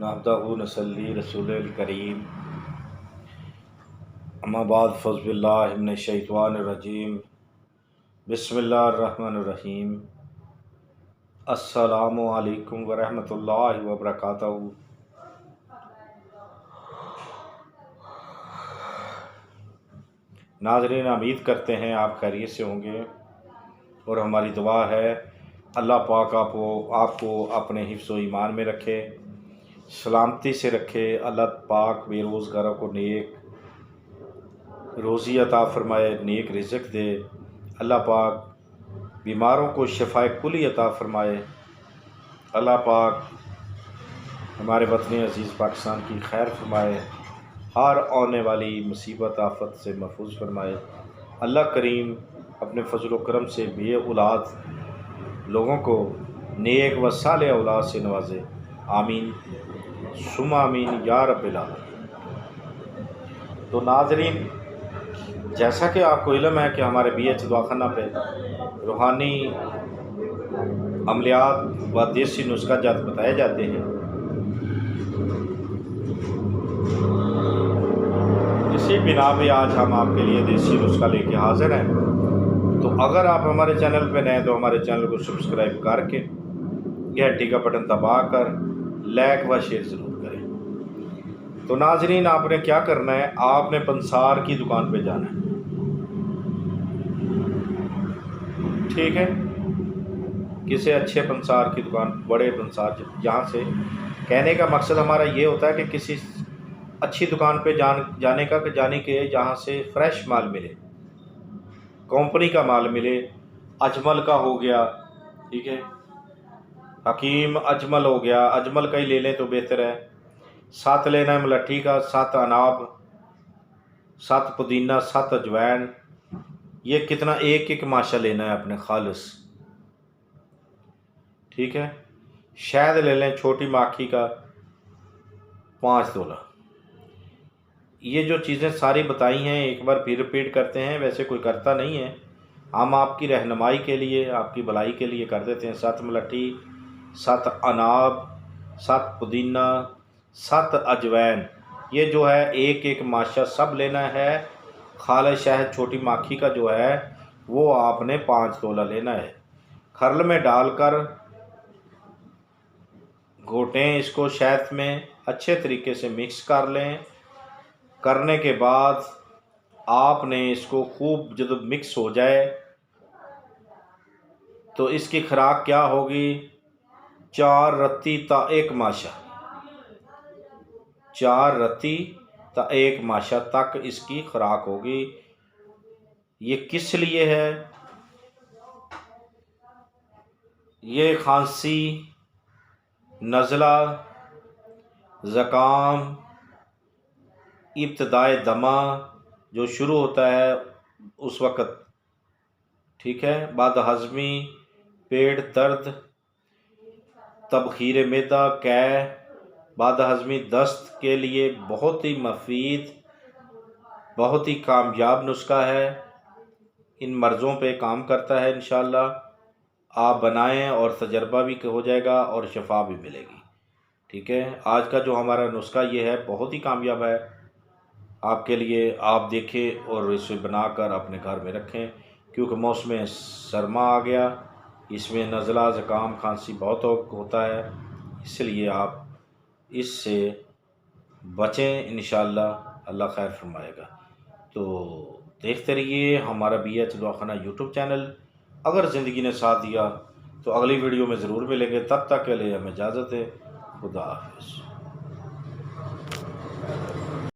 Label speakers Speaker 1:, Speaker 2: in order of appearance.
Speaker 1: नहमदुहु नसल्ली रसूलिल करीम अम्मा बाद फ़ौज़ुबिल्लाहि मिनश्शैतानिर्रजीम बिस्मिल्लाहिर्रहमानिर्रहीम अस्सलामु अलैकुम वरहमतुल्लाहि वबरकातुहू। नाज़रीन, उम्मीद करते हैं आप खैरियत से होंगे और हमारी दुआ है अल्लाह पाक आपको अपने हिफ्ज़ व ईमान में रखे, सलामती से रखे। अल्लाह पाक बेरोज़गारों को नेक रोज़ी अता फ़रमाए, नेक रिज़्क़ दे। अल्लाह पाक बीमारों को शफ़ाए कुली अता फ़रमाए। अल्लाह पाक हमारे वतन अज़ीज़ पाकिस्तान की खैर फरमाए, हर आने वाली मुसीबत आफ़त से महफूज फरमाए। अल्लाह करीम अपने फ़ज़ल व करम से बे औलाद लोगों को नेक व सालेह औलाद से नवाजे। आमीन सुम्मा आमीन या रब्बिल आलमीन। तो नाज़रीन, जैसा कि आपको इल्म है कि हमारे BH दवाखाना पे रूहानी अमलियात व देसी नुस्खा जात बताए जाते हैं, इसी बिना पे आज हम आपके लिए देसी नुस्खा लेके हाज़िर हैं। तो अगर आप हमारे चैनल पे नए हैं तो हमारे चैनल को सब्सक्राइब करके घंटी का बटन दबाकर लाइक व शेयर ज़रूर करें। तो नाज़रीन, आपने क्या करना है, आपने पंसार की दुकान पे जाना है, ठीक है। किसी अच्छे पंसार की दुकान, बड़े पंसार, जहाँ से कहने का मकसद हमारा ये होता है कि किसी अच्छी दुकान पे जाने के जहाँ से फ्रेश माल मिले, कंपनी का माल मिले। अजमल का हो गया, ठीक है, हकीम अजमल हो गया, अजमल का ही ले लें तो बेहतर है। 7 लेना है मलट्ठी का, 7 अनाब, 7 पुदीना, 7 अजवैन। ये कितना, एक माशा लेना है अपने खालिस, ठीक है। शहद ले लें छोटी माखी का 5 तोला। ये जो चीज़ें सारी बताई हैं एक बार फिर रिपीट करते हैं, वैसे कोई करता नहीं है, हम आपकी रहनुमाई के लिए, आपकी भलाई के लिए कर देते हैं। 7 मलट्ठी, 7 अनाब, 7 पुदीना, 7 अजवैन। ये जो है एक माशा सब लेना है। खालिस शहद छोटी माखी का जो है वो आपने 5 तोला लेना है। खरल में डालकर घोटें इसको, शहद में अच्छे तरीके से मिक्स कर लें। करने के बाद आपने इसको खूब जब मिक्स हो जाए तो इसकी खुराक क्या होगी, 4 रत्ती ता 1 माशा, 4 रत्ती ता 1 माशा तक इसकी खुराक होगी। ये किस लिए है, ये खांसी, नज़ला, ज़ुकाम, इब्तिदाए दमा जो शुरू होता है उस वक़्त, ठीक है, बाद हज़मी, पेट दर्द, तबखीर मैदा, कै, बाद हज़मी, दस्त के लिए बहुत ही मुफीद, बहुत ही कामयाब नुस्खा है। इन मर्ज़ों पे काम करता है। इंशाअल्लाह आप बनाएं और तजर्बा भी हो जाएगा और शफा भी मिलेगी, ठीक है। आज का जो हमारा नुस्खा ये है बहुत ही कामयाब है आपके लिए। आप देखें और इसे बनाकर अपने घर में रखें, क्योंकि मौसम सरमा आ गया, इसमें नज़ला, ज़ुकाम, खांसी बहुत होता है, इसलिए आप इससे बचें। इंशाअल्लाह अल्लाह खैर फरमाएगा। तो देखते रहिए हमारा BH दवाखाना यूट्यूब चैनल। अगर ज़िंदगी ने साथ दिया तो अगली वीडियो में ज़रूर मिलेंगे। तब तक के लिए हमें इजाज़त है। खुदा हाफिज़।